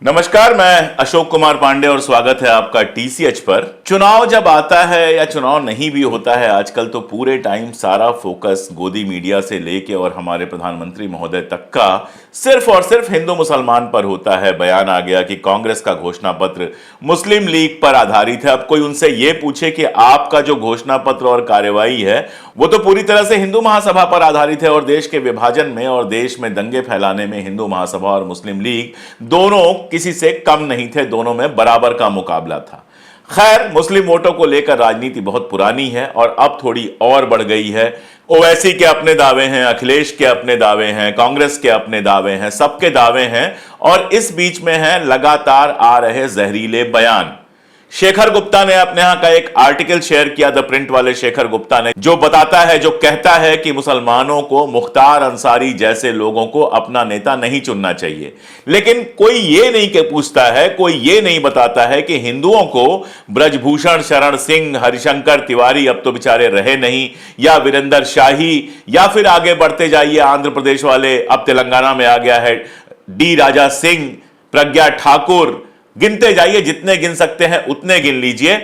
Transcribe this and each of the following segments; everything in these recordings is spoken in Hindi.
नमस्कार, मैं अशोक कुमार पांडे और स्वागत है आपका टीसीएच पर। चुनाव जब आता है या चुनाव नहीं भी होता है आजकल, तो पूरे टाइम सारा फोकस गोदी मीडिया से लेके और हमारे प्रधानमंत्री महोदय तक का सिर्फ और सिर्फ हिंदू मुसलमान पर होता है। बयान आ गया कि कांग्रेस का घोषणा पत्र मुस्लिम लीग पर आधारित है। अब कोई उनसे यह पूछे कि आपका जो घोषणा पत्र और कार्यवाही है वो तो पूरी तरह से हिंदू महासभा पर आधारित है और देश के विभाजन में और देश में दंगे फैलाने में हिंदू महासभा और मुस्लिम लीग दोनों किसी से कम नहीं थे, दोनों में बराबर का मुकाबला था। खैर, मुस्लिम वोटों को लेकर राजनीति बहुत पुरानी है और अब थोड़ी और बढ़ गई है। ओवैसी के अपने दावे हैं, अखिलेश के अपने दावे हैं, कांग्रेस के अपने दावे हैं, सबके दावे हैं और इस बीच में है लगातार आ रहे जहरीले बयान। शेखर गुप्ता ने अपने यहां का एक आर्टिकल शेयर किया, द प्रिंट वाले शेखर गुप्ता ने, जो बताता है, जो कहता है कि मुसलमानों को मुख्तार अंसारी जैसे लोगों को अपना नेता नहीं चुनना चाहिए। लेकिन कोई ये नहीं के पूछता है, कोई ये नहीं बताता है कि हिंदुओं को ब्रजभूषण शरण सिंह, हरिशंकर तिवारी अब तो बेचारे रहे नहीं, या वीरेंद्र शाही, या फिर आगे बढ़ते जाइए आंध्र प्रदेश वाले, अब तेलंगाना में आ गया है डी राजा सिंह, प्रज्ञा ठाकुर, गिनते जाइए, जितने गिन सकते हैं उतने गिन लीजिए।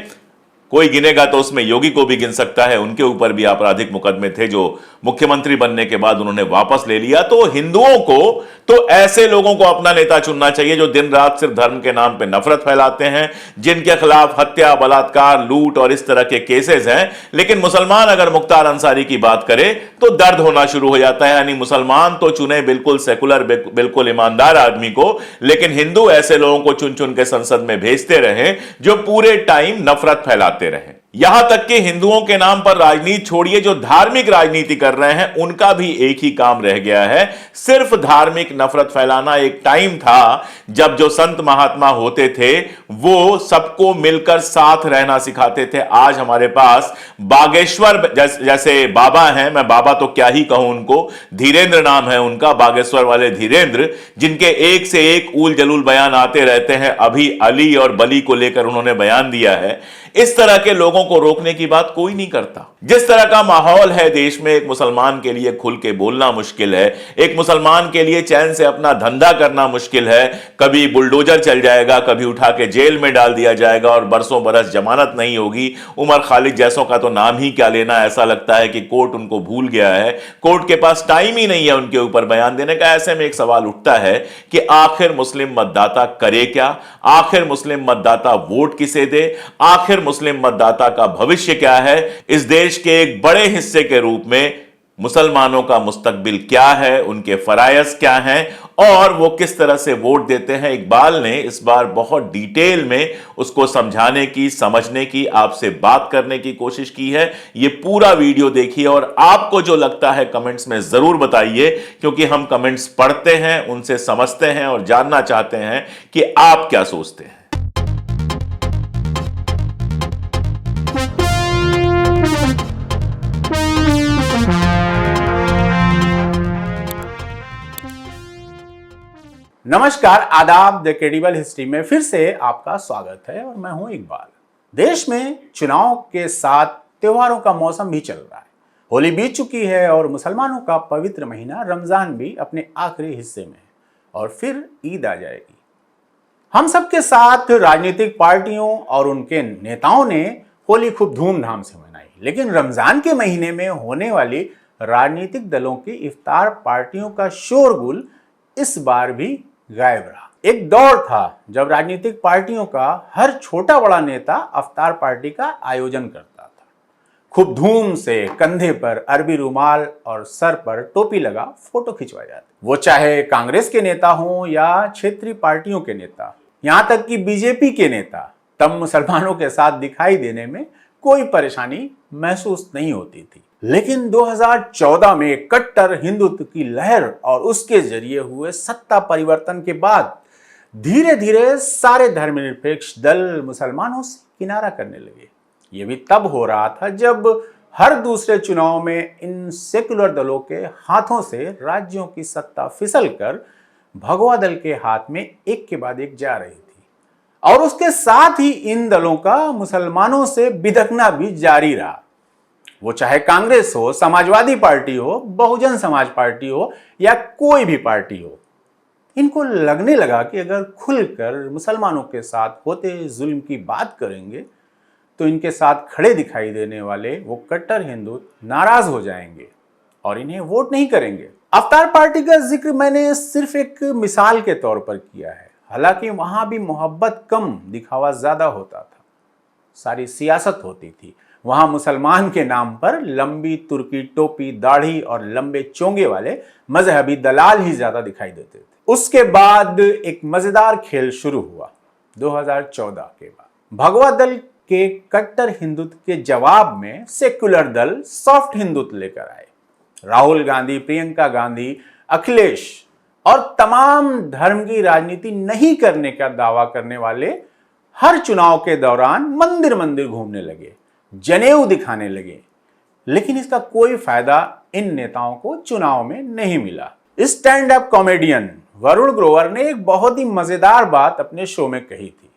कोई गिनेगा तो उसमें योगी को भी गिन सकता है, उनके ऊपर भी आपराधिक मुकदमे थे जो मुख्यमंत्री बनने के बाद उन्होंने वापस ले लिया। तो हिंदुओं को तो ऐसे लोगों को अपना नेता चुनना चाहिए जो दिन रात सिर्फ धर्म के नाम पे नफरत फैलाते हैं, जिनके खिलाफ हत्या, बलात्कार, लूट और इस तरह के केसेस हैं। लेकिन मुसलमान अगर मुख्तार अंसारी की बात करे तो दर्द होना शुरू हो जाता है। यानी मुसलमान तो चुने बिल्कुल सेकुलर, बिल्कुल ईमानदार आदमी को, लेकिन हिंदू ऐसे लोगों को चुन चुन के संसद में भेजते रहे जो पूरे टाइम नफरत फैलाते रहे। यहां तक कि हिंदुओं के नाम पर राजनीति छोड़िए, जो धार्मिक राजनीति कर रहे हैं उनका भी एक ही काम रह गया है, सिर्फ धार्मिक नफरत फैलाना। एक टाइम था जब जो संत महात्मा होते थे वो सबको मिलकर साथ रहना सिखाते थे। आज हमारे पास बागेश्वर जैसे बाबा हैं, मैं बाबा तो क्या ही कहूं उनको, धीरेंद्र नाम है उनका, बागेश्वर वाले धीरेंद्र, जिनके एक से एक उल जलूल बयान आते रहते हैं। अभी अली और बली को लेकर उन्होंने बयान दिया है। इस तरह के लोगों को रोकने की बात कोई नहीं करता। जिस तरह का माहौल है देश में, एक मुसलमान के लिए खुल के बोलना मुश्किल है, एक मुसलमान के लिए चैन से अपना धंधा करना मुश्किल है। कभी बुलडोजर चल जाएगा, कभी उठा के जेल में डाल दिया जाएगा और बरसों बरस जमानत नहीं होगी। उमर खालिद जैसों का तो नाम ही क्या लेना, ऐसा लगता है कि कोर्ट उनको भूल गया है, कोर्ट के पास टाइम ही नहीं है उनके ऊपर बयान देने का। ऐसे में एक सवाल उठता है कि आखिर मुस्लिम मतदाता करे क्या, आखिर मुस्लिम मतदाता वोट किसे दे, आखिर मुस्लिम मतदाता का भविष्य क्या है। इस देश के एक बड़े हिस्से के रूप में मुसलमानों का मुस्तकबिल क्या है, उनके फराइज क्या हैं और वो किस तरह से वोट देते हैं। इकबाल ने इस बार बहुत डिटेल में उसको समझाने की, समझने की, आपसे बात करने की कोशिश की है। ये पूरा वीडियो देखिए और आपको जो लगता है कमेंट्स में जरूर बताइए, क्योंकि हम कमेंट्स पढ़ते हैं, उनसे समझते हैं और जानना चाहते हैं कि आप क्या सोचते हैं। नमस्कार, आदाब। द क्रेडिबल हिस्ट्री में फिर से आपका स्वागत है और मैं हूं इकबाल। देश में चुनाव के साथ त्योहारों का मौसम भी चल रहा है। होली बीत चुकी है और मुसलमानों का पवित्र महीना रमजान भी अपने आखिरी हिस्से में है और फिर ईद आ जाएगी। हम सबके साथ राजनीतिक पार्टियों और उनके नेताओं ने होली खूब धूमधाम से मनाई, लेकिन रमजान के महीने में होने वाली राजनीतिक दलों की इफ्तार पार्टियों का शोरगुल इस बार भी गायब रहा। एक दौर था जब राजनीतिक पार्टियों का हर छोटा बड़ा नेता अफ्तार पार्टी का आयोजन करता था। खूब धूम से कंधे पर अरबी रुमाल और सर पर टोपी लगा फोटो खिंचवाए जाते, वो चाहे कांग्रेस के नेता हों या क्षेत्रीय पार्टियों के नेता, यहां तक कि बीजेपी के नेता। तब मुसलमानों के साथ दिखाई देने में कोई परेशानी महसूस नहीं होती थी। लेकिन 2014 में कट्टर हिंदुत्व की लहर और उसके जरिए हुए सत्ता परिवर्तन के बाद धीरे धीरे सारे धर्मनिरपेक्ष दल मुसलमानों से किनारा करने लगे। ये भी तब हो रहा था जब हर दूसरे चुनाव में इन सेकुलर दलों के हाथों से राज्यों की सत्ता फिसल कर भगवा दल के हाथ में एक के बाद एक जा रही थी, और उसके साथ ही इन दलों का मुसलमानों से बिदकना भी जारी रहा। वो चाहे कांग्रेस हो, समाजवादी पार्टी हो, बहुजन समाज पार्टी हो या कोई भी पार्टी हो। इनको लगने लगा कि अगर खुलकर मुसलमानों के साथ होते जुल्म की बात करेंगे तो इनके साथ खड़े दिखाई देने वाले वो कट्टर हिंदू नाराज हो जाएंगे और इन्हें वोट नहीं करेंगे। अवतार पार्टी का जिक्र मैंने सिर्फ एक मिसाल के तौर पर किया है, हालांकि वहां भी मोहब्बत कम दिखावा ज्यादा होता था, सारी सियासत होती थी। वहां मुसलमान के नाम पर लंबी तुर्की टोपी, दाढ़ी और लंबे चोंगे वाले मजहबी दलाल ही ज्यादा दिखाई देते थे। उसके बाद एक मजेदार खेल शुरू हुआ 2014 के बाद। भगवा दल के कट्टर हिंदुत्व के जवाब में सेक्युलर दल सॉफ्ट हिंदुत्व लेकर आए। राहुल गांधी, प्रियंका गांधी, अखिलेश और तमाम धर्म की राजनीति नहीं करने का दावा करने वाले हर चुनाव के दौरान मंदिर मंदिर घूमने लगे, जनेऊ दिखाने लगे, लेकिन इसका कोई फायदा इन नेताओं को चुनाव में नहीं मिला। Stand up comedian Varun Grover ने एक बहुत ही मजेदार बात अपने शो में कही थी।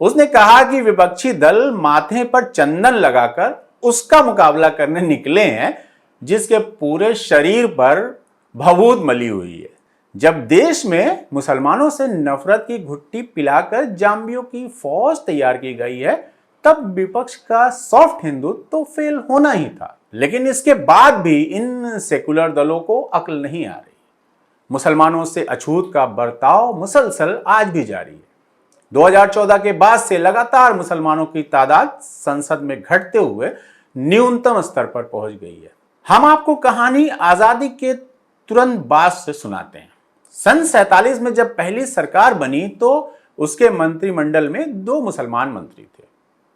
उसने कहा कि विपक्षी दल माथे पर चंदन लगाकर उसका मुकाबला करने निकले हैं जिसके पूरे शरीर पर भभूत मली हुई है। जब देश में मुसलमानों से नफरत की घुट्टी पिलाकर जाम्बियों की फौज तैयार की गई है, तब विपक्ष का सॉफ्ट हिंदुत्व तो फेल होना ही था। लेकिन इसके बाद भी इन सेकुलर दलों को अक्ल नहीं आ रही। मुसलमानों से अछूत का बर्ताव मुसलसल आज भी जारी है। 2014 के बाद से लगातार मुसलमानों की तादाद संसद में घटते हुए न्यूनतम स्तर पर पहुंच गई है। हम आपको कहानी आजादी के तुरंत बाद से सुनाते हैं। सन 47 में जब पहली सरकार बनी तो उसके मंत्रिमंडल में 2 मुसलमान मंत्री थे,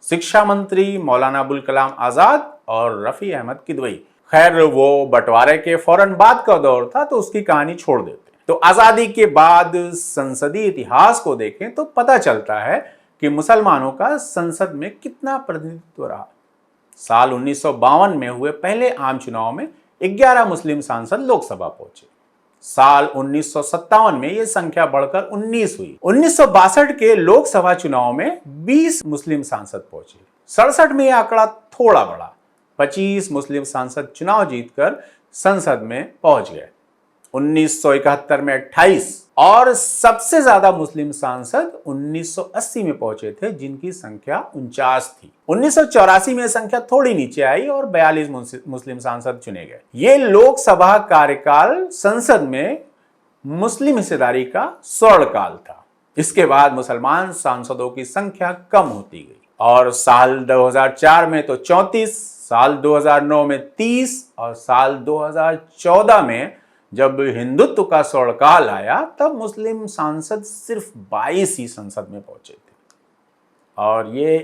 शिक्षा मंत्री मौलाना अबुल कलाम आजाद और रफी अहमद किदवई। खैर वो बंटवारे के फौरन बाद का दौर था तो उसकी कहानी छोड़ देते। तो आजादी के बाद संसदीय इतिहास को देखें तो पता चलता है कि मुसलमानों का संसद में कितना प्रतिनिधित्व रहा। साल 1952 में हुए पहले आम चुनाव में 11 मुस्लिम सांसद लोकसभा पहुंचे। साल 1957 में यह संख्या बढ़कर 19 हुई। 1962 के लोकसभा चुनाव में 20 मुस्लिम सांसद पहुंचे। 67 में यह आंकड़ा थोड़ा बढ़ा, 25 मुस्लिम सांसद चुनाव जीतकर संसद में पहुंच गए। 1971 में 28 और सबसे ज्यादा मुस्लिम सांसद 1980 में पहुंचे थे, जिनकी संख्या 49 थी। 1984 में संख्या थोड़ी नीचे आई और 42 मुस्लिम सांसद चुने गए। ये लोकसभा कार्यकाल संसद में मुस्लिम हिस्सेदारी का स्वर्णकाल था। इसके बाद मुसलमान सांसदों की संख्या कम होती गई और साल 2004 में तो 34, साल 2009 में 30 और साल 2014 में जब हिंदुत्व का स्वर्णकाल आया तब मुस्लिम सांसद सिर्फ 22 ही संसद में पहुंचे थे और ये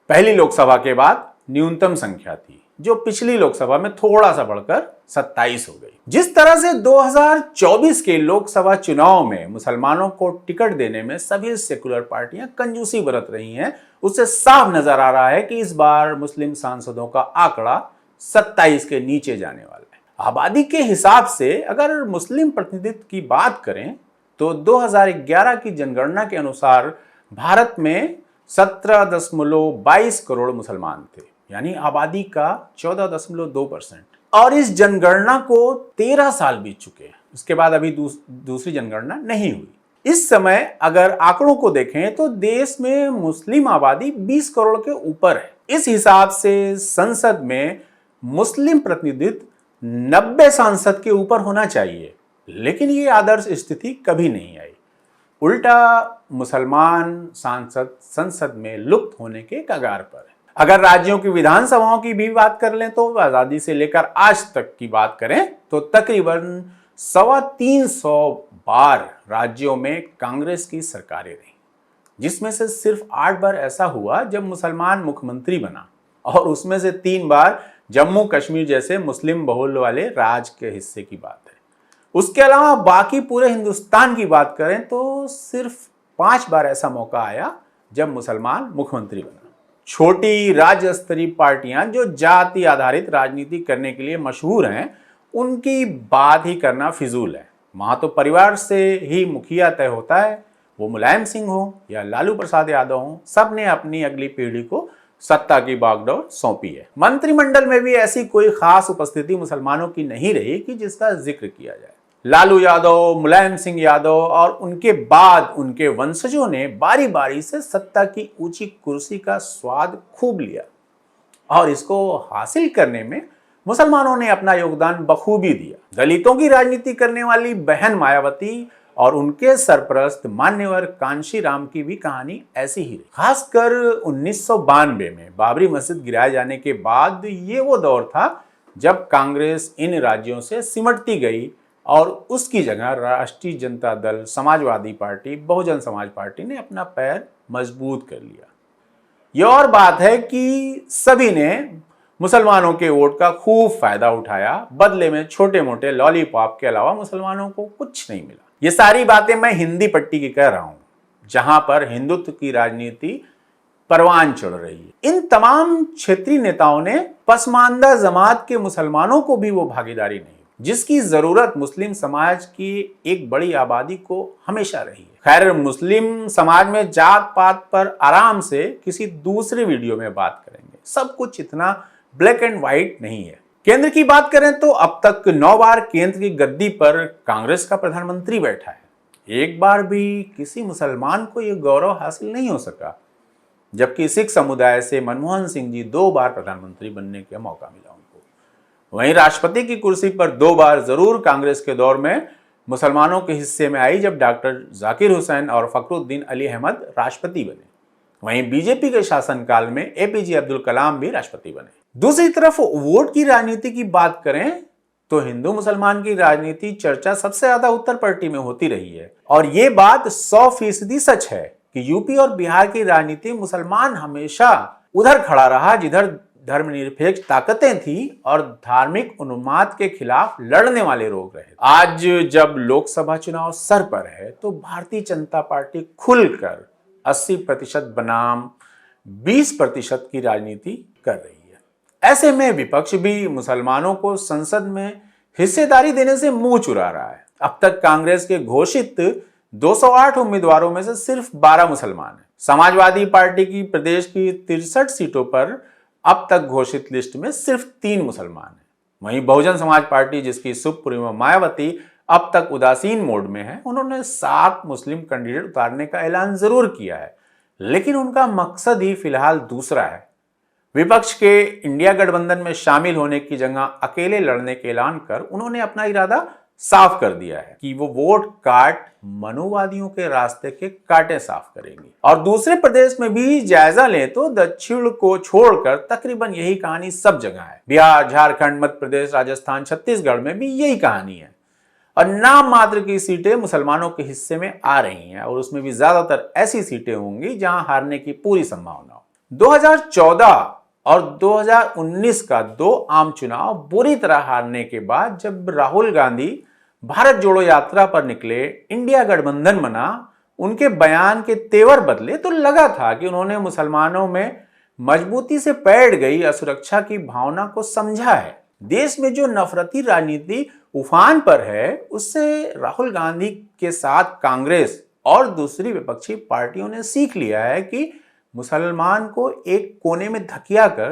पहली लोकसभा के बाद न्यूनतम संख्या थी, जो पिछली लोकसभा में थोड़ा सा बढ़कर 27 हो गई। जिस तरह से 2024 के लोकसभा चुनाव में मुसलमानों को टिकट देने में सभी सेकुलर पार्टियां कंजूसी बरत रही हैं, उससे साफ नजर आ रहा है कि इस बार मुस्लिम सांसदों का आंकड़ा 27 के नीचे जाने वाला है। आबादी के हिसाब से अगर मुस्लिम प्रतिनिधित्व की बात करें तो 2011 की जनगणना के अनुसार भारत में 17.22 करोड़ मुसलमान थे, यानी आबादी का 14.2%। और इस जनगणना को 13 साल बीत चुके हैं। इसके बाद अभी दूसरी जनगणना नहीं हुई। इस समय अगर आंकड़ों को देखें तो देश में मुस्लिम आबादी 20 करोड़ के ऊपर है। इस हिसाब से संसद में मुस्लिम प्रतिनिधित्व 90 सांसद के ऊपर होना चाहिए, लेकिन ये आदर्श स्थिति कभी नहीं आई। उल्टा मुसलमान सांसद संसद में लुप्त होने के कगार पर है। अगर राज्यों की विधानसभाओं की भी बात कर लें तो आजादी से लेकर आज तक की बात करें तो तकरीबन 325 बार राज्यों में कांग्रेस की सरकारें रही, जिसमें से सिर्फ 8 बार ऐसा हुआ जब मुसलमान मुख्यमंत्री बना और उसमें से 3 बार जम्मू कश्मीर जैसे मुस्लिम बहुल वाले राज्य के हिस्से की बात है। उसके अलावा बाकी पूरे हिंदुस्तान की बात करें तो सिर्फ 5 बार ऐसा मौका आया जब मुसलमान मुख्यमंत्री बना। छोटी राज्य स्तरीय पार्टियां जो जाति आधारित राजनीति करने के लिए मशहूर हैं, उनकी बात ही करना फिजूल है। वहां तो परिवार से ही मुखिया तय होता है, वो मुलायम सिंह हो या लालू प्रसाद यादव हो, सब ने अपनी अगली पीढ़ी को सत्ता की बागडोर सौंपी है। मंत्रिमंडल में भी ऐसी कोई खास उपस्थिति मुसलमानों की नहीं रही कि जिसका जिक्र किया जाए। लालू यादव, मुलायम सिंह यादव और उनके बाद उनके वंशजों ने बारी बारी से सत्ता की ऊंची कुर्सी का स्वाद खूब लिया और इसको हासिल करने में मुसलमानों ने अपना योगदान बखूबी दिया। दलितों की राजनीति करने वाली बहन मायावती और उनके सरपरस्त मान्यवर कांशी राम की भी कहानी ऐसी ही रही। खासकर 1992 में बाबरी मस्जिद गिराए जाने के बाद ये वो दौर था जब कांग्रेस इन राज्यों से सिमटती गई और उसकी जगह राष्ट्रीय जनता दल, समाजवादी पार्टी, बहुजन समाज पार्टी ने अपना पैर मजबूत कर लिया। यह और बात है कि सभी ने मुसलमानों के वोट का खूब फायदा उठाया। बदले में छोटे मोटे लॉलीपॉप के अलावा मुसलमानों को कुछ नहीं मिला। ये सारी बातें मैं हिंदी पट्टी की कह रहा हूं, जहां पर हिंदुत्व की राजनीति परवान चढ़ रही है। इन तमाम क्षेत्रीय नेताओं ने पसमानदा जमात के मुसलमानों को भी वो भागीदारी नहीं जिसकी जरूरत मुस्लिम समाज की एक बड़ी आबादी को हमेशा रही है। खैर, मुस्लिम समाज में जात पात पर आराम से किसी दूसरे वीडियो में बात करेंगे। सब कुछ इतना ब्लैक एंड व्हाइट नहीं है। केंद्र की बात करें तो अब तक 9 बार केंद्र की गद्दी पर कांग्रेस का प्रधानमंत्री बैठा है। एक बार भी किसी मुसलमान को यह गौरव हासिल नहीं हो सका, जबकि सिख समुदाय से मनमोहन सिंह जी 2 बार प्रधानमंत्री बनने का मौका मिला उनको। वहीं राष्ट्रपति की कुर्सी पर 2 बार जरूर कांग्रेस के दौर में मुसलमानों के हिस्से में आई, जब डॉक्टर जाकिर हुसैन और फखरुद्दीन अली अहमद राष्ट्रपति बने। वहीं बीजेपी के शासनकाल में एपीजे अब्दुल कलाम भी राष्ट्रपति बने। दूसरी तरफ वोट की राजनीति की बात करें तो हिंदू मुसलमान की राजनीति चर्चा सबसे ज्यादा उत्तर पार्टी में होती रही है और ये बात 100% सच है कि यूपी और बिहार की राजनीति मुसलमान हमेशा उधर खड़ा रहा जिधर धर्मनिरपेक्ष ताकतें थी और धार्मिक उन्माद के खिलाफ लड़ने वाले लोग रहे। आज जब लोकसभा चुनाव सर पर है तो भारतीय जनता पार्टी खुलकर 80% बनाम 20% की राजनीति कर रही है। ऐसे में विपक्ष भी मुसलमानों को संसद में हिस्सेदारी देने से मुंह चुरा रहा है। अब तक कांग्रेस के घोषित 208 उम्मीदवारों में से सिर्फ 12 मुसलमान हैं। समाजवादी पार्टी की प्रदेश की 63 सीटों पर अब तक घोषित लिस्ट में सिर्फ 3 मुसलमान हैं। वहीं बहुजन समाज पार्टी, जिसकी सुप्रीमो मायावती अब तक उदासीन मोड में है, उन्होंने 7 मुस्लिम कैंडिडेट उतारने का ऐलान जरूर किया है, लेकिन उनका मकसद ही फिलहाल दूसरा है। विपक्ष के इंडिया गठबंधन में शामिल होने की जगह अकेले लड़ने के ऐलान कर उन्होंने अपना इरादा साफ कर दिया है कि वो वोट काट मनुवादियों के रास्ते के कांटे साफ करेंगे। और दूसरे प्रदेश में भी जायजा लें तो दक्षिण को छोड़कर तकरीबन यही कहानी सब जगह है। बिहार, झारखंड, मध्य प्रदेश, राजस्थान, छत्तीसगढ़ में भी यही कहानी है और नाम मात्र की सीटें मुसलमानों के हिस्से में आ रही हैं और उसमें भी ज्यादातर ऐसी सीटें होंगी जहां हारने की पूरी संभावना हो। 2014 और 2019 का 2 आम चुनाव बुरी तरह हारने के बाद जब राहुल गांधी भारत जोड़ो यात्रा पर निकले, इंडिया गठबंधन बना, उनके बयान के तेवर बदले तो लगा था कि उन्होंने मुसलमानों में मजबूती से बैठ गई असुरक्षा की भावना को समझा है। देश में जो नफरती राजनीति उफान पर है, उससे राहुल गांधी के साथ कांग्रेस और दूसरी विपक्षी पार्टियों ने सीख लिया है कि मुसलमान को एक कोने में धकिया कर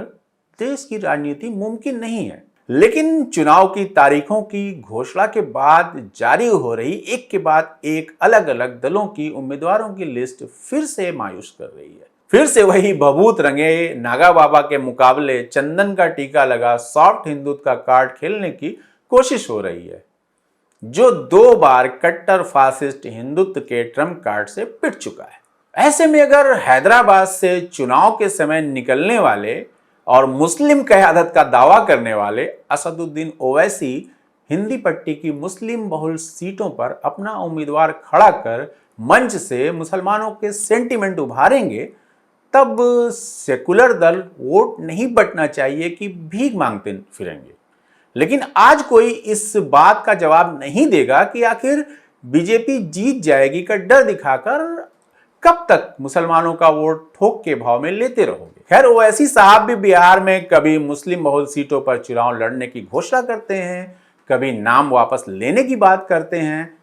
देश की राजनीति मुमकिन नहीं है। लेकिन चुनाव की तारीखों की घोषणा के बाद जारी हो रही एक के बाद एक अलग अलग दलों की उम्मीदवारों की लिस्ट फिर से मायूस कर रही है। फिर से वही भभूत रंगे नागा बाबा के मुकाबले चंदन का टीका लगा सॉफ्ट हिंदुत्व का कार्ड खेलने की कोशिश हो रही है, जो 2 बार कट्टर फासिस्ट हिंदुत्व के ट्रम्प कार्ड से पिट चुका है। ऐसे में अगर हैदराबाद से चुनाव के समय निकलने वाले और मुस्लिम क़यादत का दावा करने वाले असदुद्दीन ओवैसी हिंदी पट्टी की मुस्लिम बहुल सीटों पर अपना उम्मीदवार खड़ा कर मंच से मुसलमानों के सेंटीमेंट उभारेंगे, तब सेकुलर दल वोट नहीं बटना चाहिए कि भीख मांगते फिरेंगे। लेकिन आज कोई इस बात का जवाब नहीं देगा कि आखिर बीजेपी जीत जाएगी का डर दिखाकर कब तक मुसलमानों का वोट ठोक के भाव में लेते रहोगे। खैर, ओवैसी साहब भी बिहार में कभी मुस्लिम बहुल सीटों पर चुनाव लड़ने की घोषणा करते हैं, कभी नाम वापस लेने की बात करते हैं।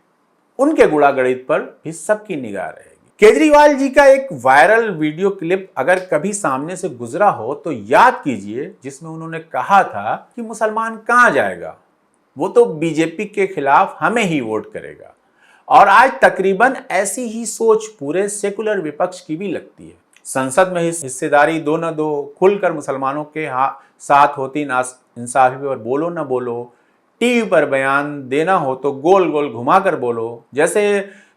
उनके गुड़ागणित पर भी सबकी निगाह रहेगी। केजरीवाल जी का एक वायरल वीडियो क्लिप अगर कभी सामने से गुजरा हो तो याद कीजिए, जिसमें उन्होंने कहा था कि मुसलमान कहां जाएगा, वो तो बीजेपी के खिलाफ हमें ही वोट करेगा। और आज तकरीबन ऐसी ही सोच पूरे सेकुलर विपक्ष की भी लगती है। संसद में हिस्सेदारी दो न दो, खुलकर मुसलमानों के साथ होती नाइंसाफी पर बोलो न बोलो, टीवी पर बयान देना हो तो गोल गोल घुमाकर बोलो। जैसे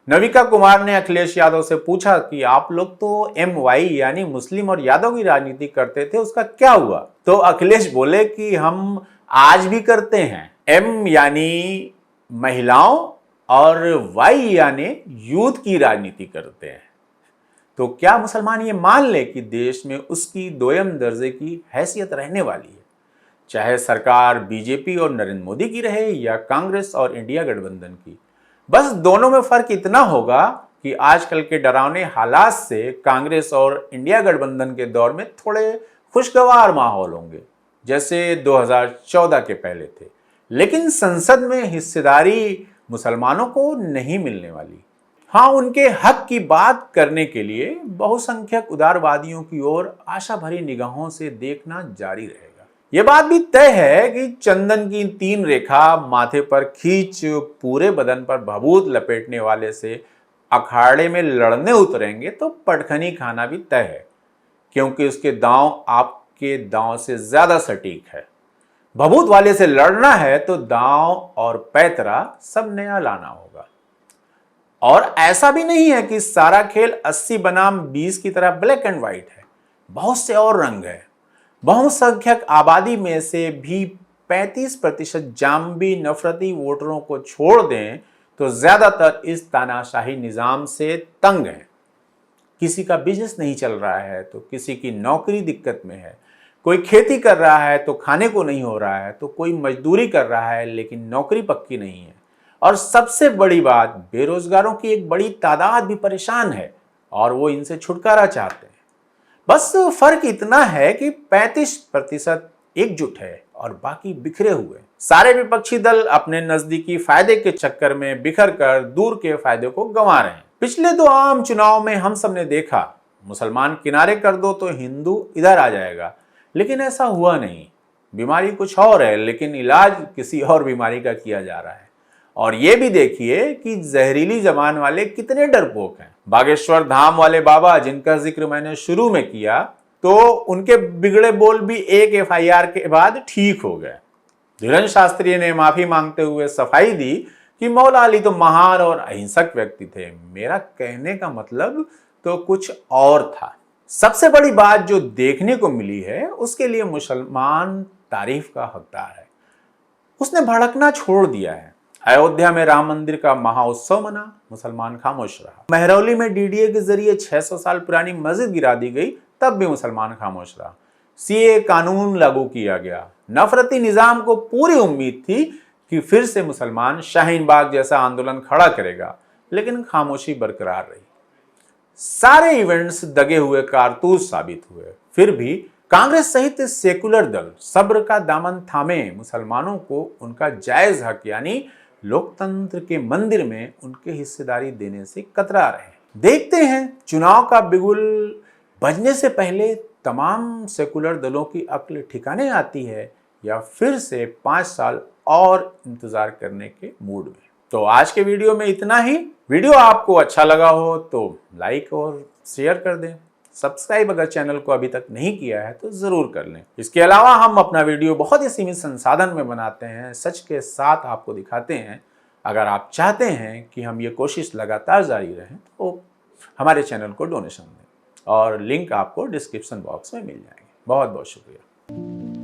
नविका कुमार ने अखिलेश यादव से पूछा कि आप लोग तो MY यानी मुस्लिम और यादव की राजनीति करते थे, उसका क्या हुआ? तो अखिलेश बोले कि हम आज भी करते हैं। M यानी महिलाओं और Y यानी यूथ की राजनीति करते हैं। तो क्या मुसलमान ये मान ले कि देश में उसकी दोयम दर्जे की हैसियत रहने वाली है, चाहे सरकार बीजेपी और नरेंद्र मोदी की रहे या कांग्रेस और इंडिया गठबंधन की? बस दोनों में फर्क इतना होगा कि आजकल के डरावने हालात से कांग्रेस और इंडिया गठबंधन के दौर में थोड़े खुशगवार माहौल होंगे, जैसे 2014 के पहले थे। लेकिन संसद में हिस्सेदारी मुसलमानों को नहीं मिलने वाली। हाँ, उनके हक की बात करने के लिए बहुसंख्यक उदारवादियों की ओर आशा भरी निगाहों से देखना जारी रहेगा। यह बात भी तय है कि चंदन की 3 रेखा माथे पर खींच पूरे बदन पर भभूत लपेटने वाले से अखाड़े में लड़ने उतरेंगे तो पटखनी खाना भी तय है, क्योंकि उसके दांव आपके दांव से ज्यादा सटीक है। भभूत वाले से लड़ना है तो दांव और पैतरा सब नया लाना होगा। और ऐसा भी नहीं है कि सारा खेल 80 बनाम 20 की तरह ब्लैक एंड व्हाइट है, बहुत से और रंग है। बहुसंख्यक आबादी में से भी 35% जाम्बी नफरती वोटरों को छोड़ दें तो ज्यादातर इस तानाशाही निजाम से तंग हैं। किसी का बिजनेस नहीं चल रहा है तो किसी की नौकरी दिक्कत में है, कोई खेती कर रहा है तो खाने को नहीं हो रहा है, तो कोई मजदूरी कर रहा है लेकिन नौकरी पक्की नहीं है। और सबसे बड़ी बात, बेरोजगारों की एक बड़ी तादाद भी परेशान है और वो इनसे छुटकारा चाहते हैं। बस फर्क इतना है कि 35% एकजुट है और बाकी बिखरे हुए। सारे विपक्षी दल अपने नजदीकी फायदे के चक्कर में बिखर कर दूर के फायदे को गंवा रहे हैं। पिछले 2 आम चुनाव में हम सब ने देखा, मुसलमान किनारे कर दो तो हिंदू इधर आ जाएगा, लेकिन ऐसा हुआ नहीं। बीमारी कुछ और है लेकिन इलाज किसी और बीमारी का किया जा रहा है। और ये भी देखिए कि जहरीली जबान वाले कितने डरपोक हैं। बागेश्वर धाम वाले बाबा, जिनका जिक्र मैंने शुरू में किया, तो उनके बिगड़े बोल भी एक FIR के बाद ठीक हो गए। धीरेन्द्र शास्त्री ने माफी मांगते हुए सफाई दी कि मौला अली तो महान और अहिंसक व्यक्ति थे। मेरा कहने का मतलब तो कुछ और था। सबसे बड़ी बात जो देखने को मिली है, उसके लिए मुसलमान तारीफ का हकदार है। उसने भड़कना छोड़ दिया है। अयोध्या में राम मंदिर का महाउत्सव मना, मुसलमान खामोश रहा। महरौली में DDA के जरिए 600 साल पुरानी मस्जिद गिरा दी गई, तब भी मुसलमान खामोश रहा। CA कानून लागू किया गया। नफरती निजाम को पूरी उम्मीद थी कि फिर से मुसलमान शाहीन बाग जैसा आंदोलन खड़ा करेगा, लेकिन खामोशी बरकरार रही। सारे इवेंट्स दगे हुए कारतूस साबित हुए। फिर भी कांग्रेस सहित सेकुलर दल सब्र का दामन थामे मुसलमानों को उनका जायज हक यानी लोकतंत्र के मंदिर में उनके हिस्सेदारी देने से कतरा रहे। देखते हैं चुनाव का बिगुल बजने से पहले तमाम सेकुलर दलों की अक्ल ठिकाने आती है या फिर से 5 साल और इंतजार करने के मूड में। तो आज के वीडियो में इतना ही। वीडियो आपको अच्छा लगा हो तो लाइक और शेयर कर दें। सब्सक्राइब अगर चैनल को अभी तक नहीं किया है तो जरूर कर लें। इसके अलावा हम अपना वीडियो बहुत ही सीमित संसाधन में बनाते हैं, सच के साथ आपको दिखाते हैं। अगर आप चाहते हैं कि हम ये कोशिश लगातार जारी रहें तो हमारे चैनल को डोनेशन दें और लिंक आपको डिस्क्रिप्शन बॉक्स में मिल जाएंगे। बहुत बहुत शुक्रिया।